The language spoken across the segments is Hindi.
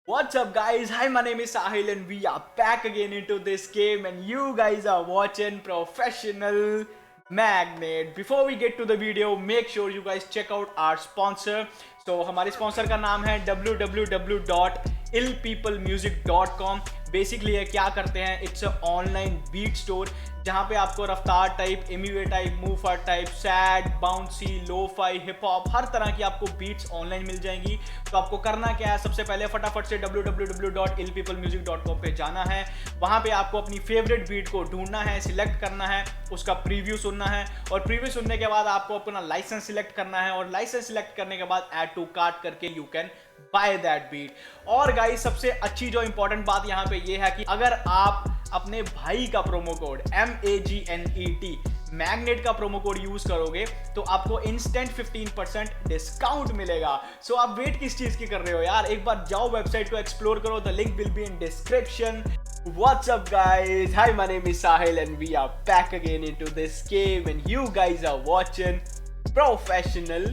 What's up guys? Hi, my name is Sahil and we are back again into this game and you guys are watching Professional Magnet. Before we get to the video, make sure you guys check out our sponsor. So हमारे स्पॉन्सर का नाम है www.illpeoplemusic.com. बेसिकली ये क्या करते हैं, it's a online beat store जहाँ पे आपको रफ्तार टाइप, एमवे टाइप, मूफा type, sad, bouncy, lofi, hip hop, हर तरह की आपको बीट्स ऑनलाइन मिल जाएंगी. तो आपको करना क्या है, सबसे पहले फटाफट से www.illpeoplemusic.com पे जाना है. वहाँ पे आपको अपनी फेवरेट बीट को ढूंढना है, सिलेक्ट करना है, उसका प्रीव्यू सुनना है और प्रीव्यू सुनने के बाद आपको अपना लाइसेंस सिलेक्ट करना है और लाइसेंस सिलेक्ट करने के बाद ऐड टू कार्ट करके you can buy that beat. और गाइस सबसे अच्छी जो इंपॉर्टेंट बात यहाँ पे ये है कि अगर आप अपने भाई का प्रोमो कोड MAGNET मैग्नेट का प्रोमो कोड यूज करोगे तो आपको इंस्टेंट 15% डिस्काउंट मिलेगा. सो आप वेट किस चीज की कर रहे हो यार, एक बार जाओ वेबसाइट को एक्सप्लोर करो. The link will be in description. What's up guys? Hi, my name is Sahil and we are back again into this game and you guys are watching Professional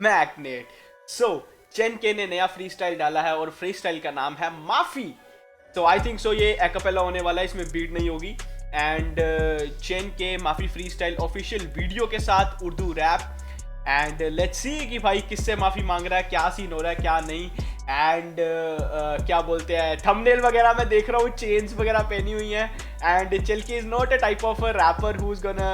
Magnet. So चेनके ने नया फ्री स्टाइल डाला है और फ्री स्टाइल का नाम है माफी. तो आई थिंक सो ये एक्पेला होने वाला है, इसमें बीट नहीं होगी. एंड चेनके माफी फ्री स्टाइल ऑफिशियल वीडियो के साथ Urdu rap. And let's see कि भाई किससे माफी मांग रहा है, क्या सीन हो रहा है क्या नहीं. एंड क्या बोलते हैं, थंबनेल वगैरह मैं देख रहा हूँ चेन्स वगैरह पहनी हुई हैं. And Chaenke is not a type of a rapper who is gonna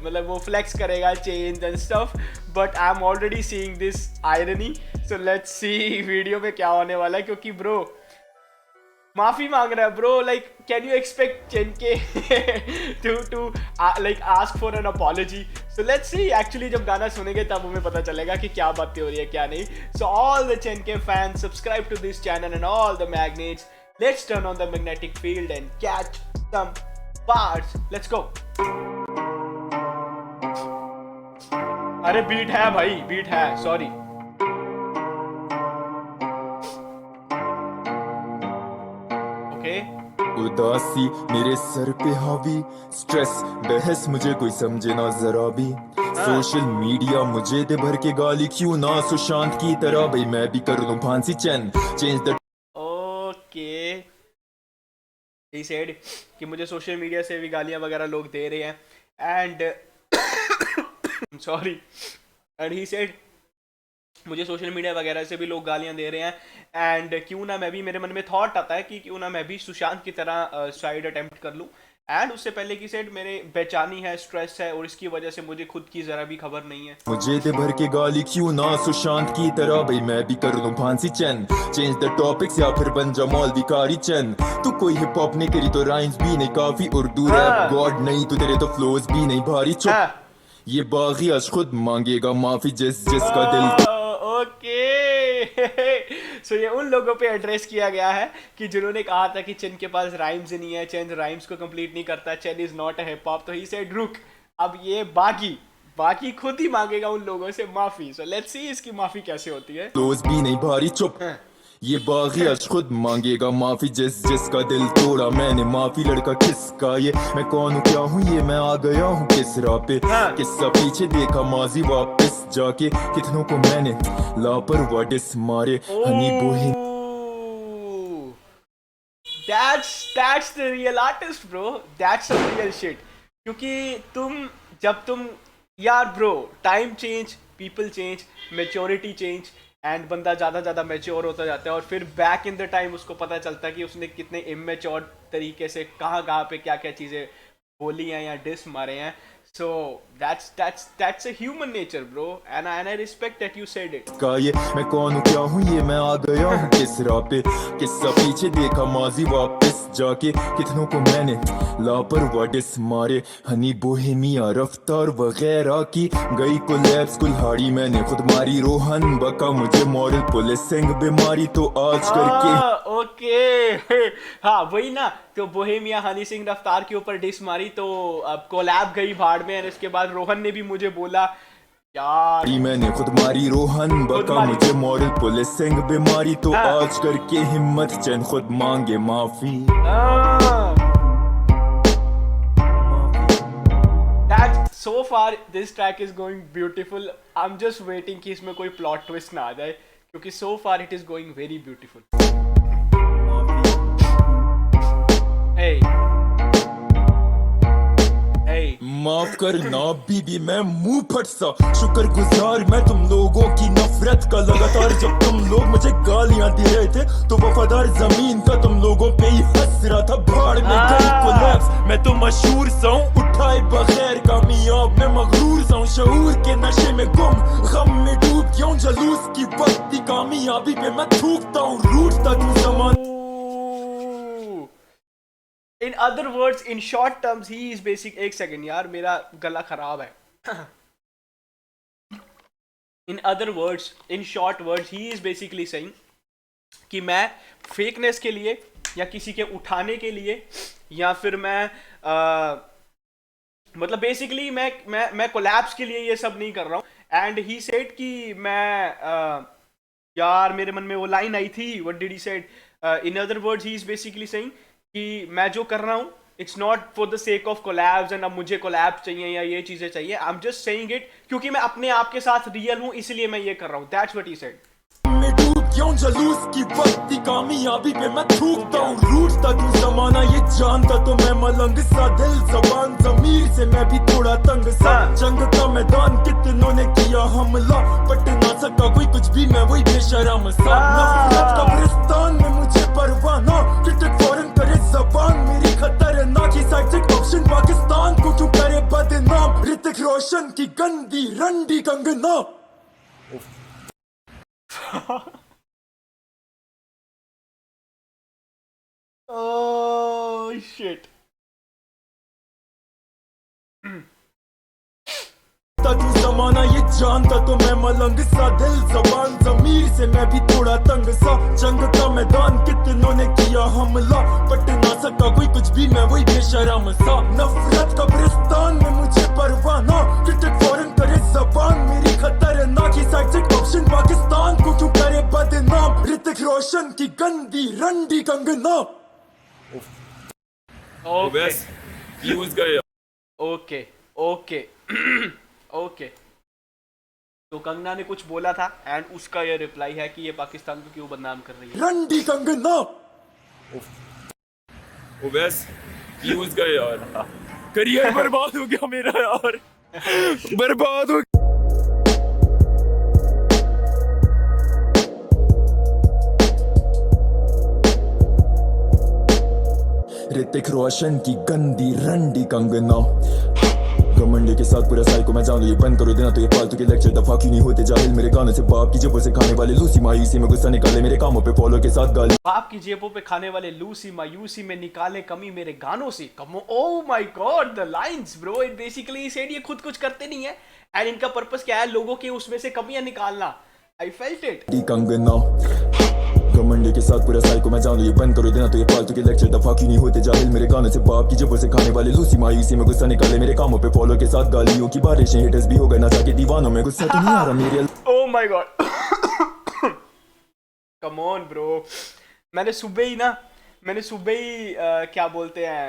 मतलब वो फ्लेक्स करेगा chains and stuff, but I am already seeing this irony. So let's see video में क्या होने वाला है, क्योंकि ब्रो माफी मांग रहा है bro. Like can you expect Chaenke to like ask for an apology. So let's see. Actually जब गाना सुनेंगे तब हमें पता चलेगा कि क्या बातें हो रही है क्या नहीं. So all the Chaenke fans, subscribe to this channel and all the magnets. Let's turn on the magnetic field and catch some parts. Let's go. अरे बीट है भाई, बीट है, सॉरी. उदासी मेरे सर पे हावी, स्ट्रेस बहस मुझे कोई समझे ना जरा भी. सोशल मीडिया मुझे दे भर के गाली, क्यों ना सुशांत की तरह भाई मैं भी कर लूं फांसी. Change the okay. He said कि मुझे सोशल मीडिया से भी गालियां वगैरह लोग दे रहे हैं. And sorry. And he said मुझे सोशल मीडिया वगैरह से भी लोग गालियां दे रहे हैं. एंड क्यों ना मैं भी, मेरे मन में थॉट आता है कि क्यों ना मैं भी सुशांत की तरह साइड अटेम्प्ट कर लूं. एंड उससे पहले की सेट मेरे बेचैनी है, स्ट्रेस है और इसकी वजह से मुझे खुद की जरा भी खबर नहीं है. मुझे दे भर के गाली, क्यों ना सुशांत की तरह भाई मैं भी कर लूं फांसी. चेंज द टॉपिक्स या फिर बन जा मौलवी. तू कोई हिप हॉप नहीं करी तो राइम्स भी नहीं काफी, उर्दू रैप गॉड नहीं तो तेरे तो फ्लोज भी नहीं भारी. चुप ये बागी आज खुद मांगेगा माफी जिसका दिल. ओके. सो ये उन लोगों पे एड्रेस किया गया है कि जिन्होंने कहा था कि चेन के पास राइम्स नहीं है, चेन राइम्स को कंप्लीट नहीं करता, chain is not a hip hop. तो ही सेड रुक, अब ये बाकी खुद ही मांगेगा उन लोगों से माफी. सो लेट्स सी इसकी माफी कैसे होती है. फ्लोज भी नहीं भारी. चुप ये बागी आज खुद मांगेगा माफी जिसका दिल तोड़ा मैंने. माफी लड़का किसका ये, मैं कौन हूँ क्या हूँ ये, मैं आ गया हूँ किस राह पे. किस्सा पीछे देखा माजी वापस जाके, कितनों को मैंने लापरवाह डिस मारे. Honey बोही. That's the real artist bro. That's the real shit. क्योंकि जब तुम यार bro, time change, people change, maturity change and बंदा ज़्यादा मैच्योर होता जाता है और फिर बैक इन द टाइम उसको पता चलता है कि उसने कितने इमेच्योर तरीके से कहाँ पे क्या चीज़ें बोली हैं या डिस मारे हैं. So that's a human nature bro and I respect that you said it. का ये मैं कौन हूँ क्या हूँ ये, मैं आ गया हूँ किस राह पे. किस्सा पीछे देखा माजी वापस जाके, कितनों को मैंने लापरवाह डिस मारे. हनी बोहेमिया रफ्तार वगैरह की गई कोलैप्स कुल्हाड़ी मैंने खुद मारी. रोहन बका मुझे मॉरल पुलिसिंग बीमारी तो आज करके. ओके. हाँ वही ना. तो बोहेमिया हनी सिंह रफ्तार के ऊपर डिस मारी तो अब कोलैब गई भाड़ में. और इसके बाद रोहन ने भी मुझे बोला यार मैंने खुद मारी. रोहन बका मुझे मॉरल पुलिसिंग बीमारी तो आज करके हिम्मत चैन खुद मांगे माफी. So far this track is going beautiful. I'm just waiting कि इसमें कोई plot twist ना आ जाए, क्योंकि so far it is going very beautiful. माफ करना बीबी मैं मुंह फट सा शुक्रगुजार मैं तुम लोगों की नफरत का लगातार जब तुम लोग मुझे गालियां दे रहे थे तो वफादार जमीन का तुम लोगों पे ही हंस रहा था भाड़ में गई कोलैप्स मैं तो मशहूर सा हूं उठाए बगैर कामयाब मैं मगरूर सा हूं शऊर के नशे में गुम गम में डूब क्यों जलूस की वक्ती कामयाबी पे मैं थूकता हूं रूठता तू Zaman In other words, in short terms, he is basic. एक सेकंड यार, मेरा गला खराब है. In other words, in short words, he is basically saying कि मैं फेकनेस के लिए या किसी के उठाने के लिए या फिर मैं मतलब बेसिकली मैं कोलैप्स के लिए ये सब नहीं कर रहा हूँ. एंड ही सेड कि मैं यार मेरे मन में वो लाइन आई थी. What did he said? In other words he is basically saying कि मैं जो कर रहा हूँ it's not for the sake of collabs and अब मुझे कोलैब चाहिए या ये चीजें चाहिए. I am just saying it क्योंकि मैं अपने आप के साथ रियल हूँ इसलिए मैं ये कर रहा हूँ. That's what he said. मैं डूब क्यों जलूस की वक्ती कामयाबी पे मैं थूकता हूँ रूठता तू जमाना ये जानता तो मैं मलंग सा दिल जबान जमीर से मैं भी थोड़ा तंग सा जंग का मैदान कितनों ने किया हमला पट ना सका कोई कुछ भी मैं वही बेशरम सा नफरत कब्रिस्तान में मुझे परवाना टिकट फौरन करे जबान मेरी खतरनाक ही साइड ऑप्शन पाकिस्तान को क्यों करे बदनाम ऋतिक रोशन की गंदी रंडी कंगना. Oh shit. तू जमाना ये जानता तो मैं मलंग सा दिल जबान जमीर से मैं भी थोड़ा तंग सा जंग का मैदान कितनों ने किया हमला पट ना सका कोई कुछ भी मैं वही बेशरम सा नफरत कब्रिस्तान में मुझे परवाना टिकट फौरन करे जबान मेरी खतरनाक ही साइड ऑप्शन पाकिस्तान को क्यों करे बदनाम ऋतिक रोशन की गंदी रंडी कंगना. ओके यूज गए. Okay okay okay. तो कंगना ने कुछ बोला था एंड उसका ये रिप्लाई है कि ये पाकिस्तान को क्यों बदनाम कर रही है. रंडी कंगना. ओवेस यूज गए यार. करियर बर्बाद हो गया मेरा यार. बर्बाद हो. ऋतिक रोशन की गंदी रंडी कंगना. घमंडी के साथ पूरा साइको मैं जान लूं ये बंद करो देना तो ये फालतू के लेक्चर दफा क्यों नहीं होते जाहिल मेरे कानों से बाप की जेबों से खाने वाले लूसी मायूसी में गुस्सा निकाले मेरे कामों पे फॉलो के साथ गाली. बाप की जेबों पे खाने वाले लूसी मायूसी में निकाले कमी मेरे गानों से. Come oh my god the lines bro. It basically said ये खुद कुछ करते नहीं है एंड इनका पर्पस क्या है लोगों के उसमें से कमियां निकालना. I felt it. कंगना. घमंडी के साथ पूरा साइको मैं जान लूं ये बंद करो देना तो ये फालतू के लेक्चर दफा क्यों नहीं होते जाहिल मेरे कानों से बाप की जेबों से खाने वाले लूसी मायूसी में गुस्सा निकाले मेरे कामों पे फॉलो के साथ गालियों की बारिशें हिटर्स भी हो गए ना जाके दीवानों में गुस्सा तो नहीं आ रहा मेरे. ओह my God. Come on bro. मैंने सुबह ही क्या बोलते हैं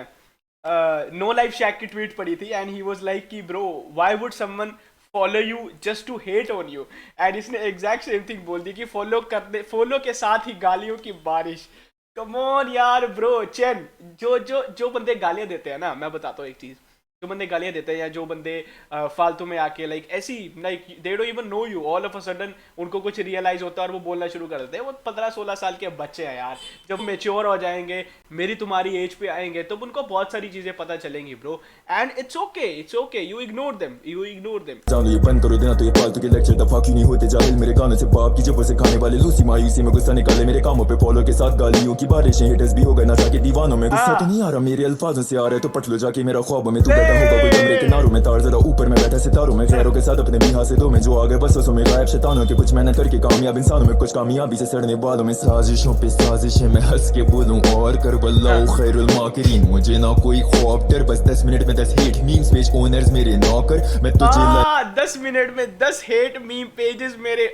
नो लाइफ शैक की ट्वीट पढ़ी थी एंड ही वाज लाइक कि bro why would someone follow you just to hate on you. And इसने एग्जैक्ट सेम थिंग बोल दी कि फॉलो के साथ ही गालियों की बारिश. कम ऑन यार ब्रो. चैन जो बंदे गालियां देते हैं ना मैं बताता हूँ एक चीज. जो बंदे गालियां देते हैं या जो बंदे फालतू में आके लाइक ऐसी like they don't even know you all of a sudden उनको कुछ रियलाइज होता है और वो बोलना शुरू कर देते हैं. वो 15-16 साल के बच्चे हैं यार. जब मेच्योर हो जाएंगे मेरी तुम्हारी एज पे आएंगे तब उनको बहुत सारी चीजें पता चलेंगी bro. And it's okay you ignore them. जान लो ये बंद करो देना तो ये फालतू के लेक्चर दफा क्यों नहीं होते जाहिल मेरे कानों से बाप की जेबों से खाने वाले लूसी मायूसी में गुस्सा निकाले मेरे कामों पे फॉलो के साथ गालियों की बारिशें हिटर्स भी हो गए ना जाके दीवानों में गुस्सा तो नहीं आ रहा मेरे अल्फाजों से आ रहे तो पट लो जाके मेरा ख्वाबों में तू बैठा होगा कोई कमरे किनारों में तार जरा ऊपर में बैठा सितारों में खैरों के साथ अपने भी हासिलों में जो आगे बसों में गायब शैतानों के कुछ मेहनत करके कामयाब इंसानों में कुछ कामयाबी से सड़ने वालों में साजिशों पे साजिशें मैं हंस के बोलूं और कर वल्लाहु खैरुल माकिरीन. मुझे ना कोई खौफ डर बस 10 मिनट में 10 हेट मीम्स पेज ओनर्स मेरे नौकर मैं तुझे 10 मिनट में 10 हेट मीम पेजेस मेरे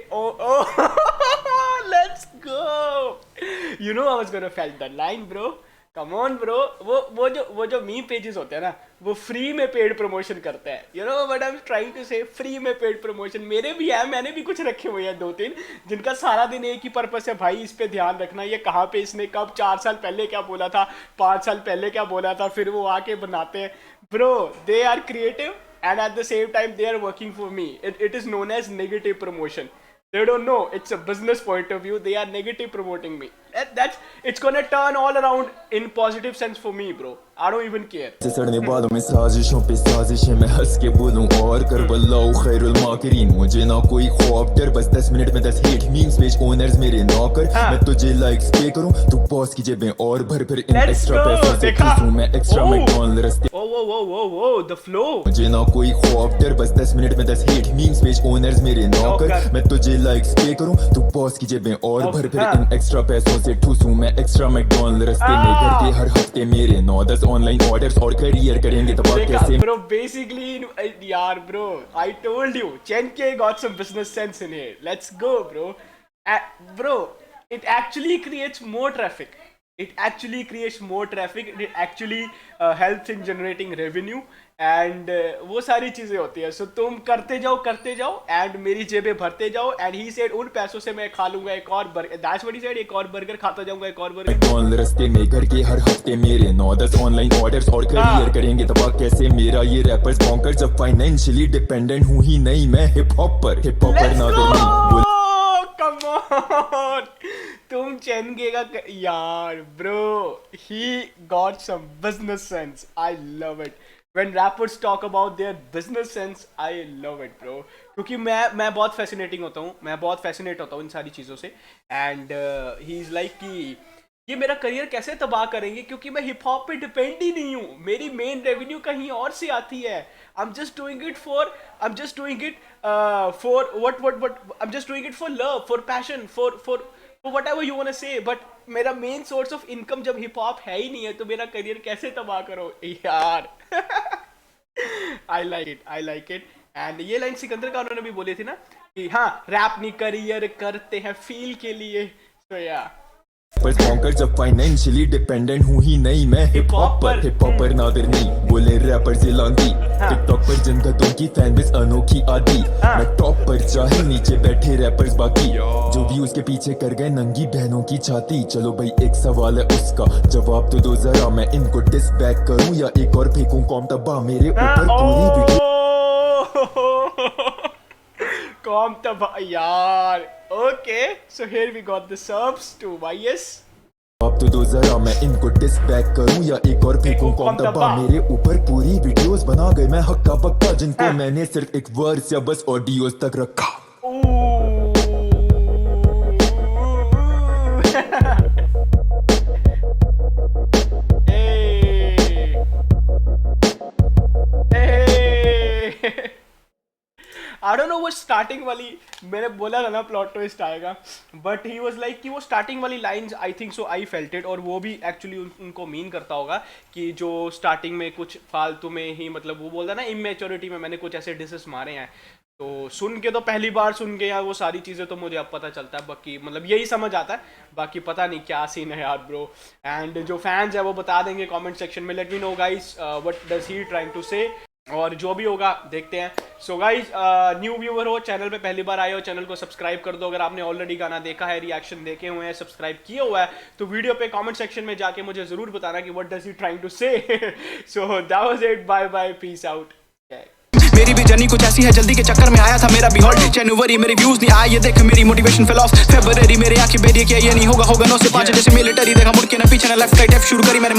let's go. You know I was gonna fail that line bro. Come on bro. वो जो मीम पेजेस होते हैं ना वो फ्री में पेड प्रमोशन करते हैं. You know what I am trying to say. Free में पेड प्रमोशन मेरे भी है. मैंने भी कुछ रखे हुए हैं 2-3 जिनका सारा दिन एक ही पर्पस है भाई इस पे ध्यान रखना. ये कहाँ पे इसने कब 4 साल पहले क्या बोला था 5 साल पहले क्या बोला था फिर वो आके बनाते हैं bro, they are creative and at the same time they are working for me. It is known as negative promotion. They don't know it's a business point of view. They are negative promoting me. It's gonna turn all around in positive sense for me, bro. I don't even care. से सड़ने वालों में साजिशों पे साजिशें मैं हंस के बोलूं और कर वल्लाहु खैरुल माकिरीन मुझे ना कोई खौफ डर बस 10 मिनट में 10 हिट मीम्स पेज ओनर्स मेरे नौकर मैं तुझे लाइक्स पे करूं तू बॉस की जेबें और भर फिर इन Let's एक्स्ट्रा go, पैसों से देखा? खुश हूं मैं एक्स्ट्रा Oh. मैकडॉनल्ड रस्ते Whoa, the flow. मुझे ना कोई खौफ डर बस 10 मिनट में 10 हिट मीम्स पेज ओनर्स मेरे नौकर नौकर। मैं तुझे लाइक्स पे करूं तू बॉस की जेबें और भर फिर हाँ। इन एक्स्ट्रा पैसों से ठूस हूं मैं एक्स्ट्रा मैकडॉनल्ड रस्ते में घर के हर हफ्ते मेरे 9-10 ऑनलाइन ऑर्डर्स और करियर करेंगे तबाह कैसे Bro, basically, yaar, bro, I told you, Chen-K got some business sense in here. Let's go, bro. Bro, it actually creates more traffic. It actually creates more traffic. It actually helps in generating revenue. And वो सारी चीजें होती है. So तुम करते जाओ and मेरी जेबें भरते जाओ. And he said उन पैसों से मैं खा लूंगा एक और burger. That's what he said. एक और बर्गर खाता जाऊंगा एक और बर्गर. मैकडॉनल्ड रस्ते में घर के हर हफ्ते मेरे 9-10 ऑनलाइन ऑर्डर्स और करियर करेंगे तबाह कैसे मेरा ये रैपर्स बॉन्कर जब फाइनेंशियली डिपेंडेंट हूँ ही नहीं मैं हिप हॉपर Let's ना go! बोल Come on! तुम Chen-K का यार bro, he got some business sense. I love it. When rappers talk about their business sense, I love it, bro. क्योंकि मैं बहुत fascinating होता हूँ, मैं बहुत fascinate होता हूँ इन सारी चीज़ों से. And he is like कि ये मेरा करियर कैसे तबाह करेंगे क्योंकि मैं हिप हॉप पे डिपेंड ही नहीं हूँ. मेरी मेन रेवेन्यू कहीं और से आती है. I'm just doing it for love, for passion, for whatever you wanna say. But मेरा मेन सोर्स ऑफ इनकम जब हिप हॉप है ही नहीं है तो मेरा करियर कैसे तबाह करो यार. I like it. एंड ये लाइन सिकंदर का उन्होंने भी बोली थी ना कि हाँ रैप नहीं करियर करते हैं फील के लिए. तो या बस बॉन्कर जब फाइनेंशियली डिपेंडेंट हूँ ही नहीं मैं हिप हॉपर नादिर नहीं बोले रैपर जिलांगी टिकटॉक पर जनता की फैन बेस अनोखी आदि मैं टॉप पर चाहे नीचे बैठे रैपर्स बाकी जो व्यूज के पीछे कर गए नंगी बहनों की छाती. चलो भाई एक सवाल है उसका जवाब तो दो जरा मैं इनको डिस बैक करूं या एक और फेंकूं कॉम तबाह मेरे ऊपर पूरी वीडियो कॉम तबाह यार. Okay, so here we got the subs to YS. अब तो दो जरा मैं इनको डिस बैक करूं या एक और फेंकूं कौन तबाह मेरे ऊपर पूरी वीडियोस बना गए मैं हक्का बक्का जिनको मैंने सिर्फ एक वर्स या बस ऑडियोस तक रखा. I don't know वो स्टार्टिंग वाली मैंने बोला था ना प्लॉट ट्विस्ट आएगा बट ही वाज लाइक कि वो स्टार्टिंग वाली lines I think so I felt it और वो भी एक्चुअली उनको मीन करता होगा कि जो स्टार्टिंग में कुछ फालतू में ही मतलब वो बोलता ना इमेच्योरिटी में मैंने कुछ ऐसे डिसेस मारे हैं. तो सुन के तो पहली बार सुन के यार वो सारी चीज़ें तो मुझे अब पता चलता है. बाकी मतलब यही समझ आता है बाकी पता नहीं क्या सीन है यार ब्रो. एंड जो फैंस है वो बता देंगे कमेंट सेक्शन में. Let me know guys what does he trying to say और जो भी होगा देखते हैं. सो गाइज न्यू व्यूअर हो चैनल पे पहली बार आए हो चैनल को सब्सक्राइब कर दो. अगर आपने ऑलरेडी गाना देखा है रिएक्शन देखे हुए हैं सब्सक्राइब किया हुआ है तो वीडियो पे कमेंट सेक्शन में जाके मुझे जरूर बताना कि what does he trying to say. So that was it. Bye peace out. मेरी भी जर्नी कुछ ऐसी है जल्दी के चक्कर में आया था मेरा भी हॉल्ट. जनवरी मेरे व्यूज नहीं आए ये देख मेरी मोटिवेशन फेल ऑफ. फेब्रुअरी मेरे आंखें बेरिए किया ये नहीं होगा 9 से 5 जैसे मिलिटरी देखा मुड़ के ना पीछे ना लेफ्ट राइट एफ शुरू करी मैंने